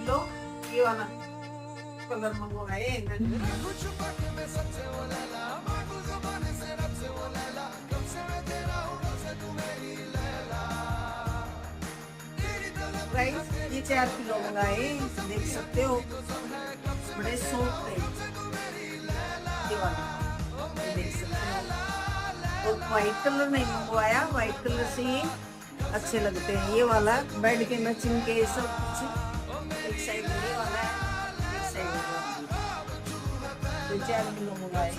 Kilo ये वाला colour मंगवाए गाइस। ये 4 किलो मंगाए, देख सकते हो बड़े सॉफ्ट है ये वाला, ये देख सकते हो। और व्हाइट कलर नहीं मंगवाया, व्हाइट कलर से ही अच्छे लगते हैं। ये वाला बेड के मैचिंग के सब कुछ, एक साइड ये वाला है, एक साइड 4 किलो मंगाए।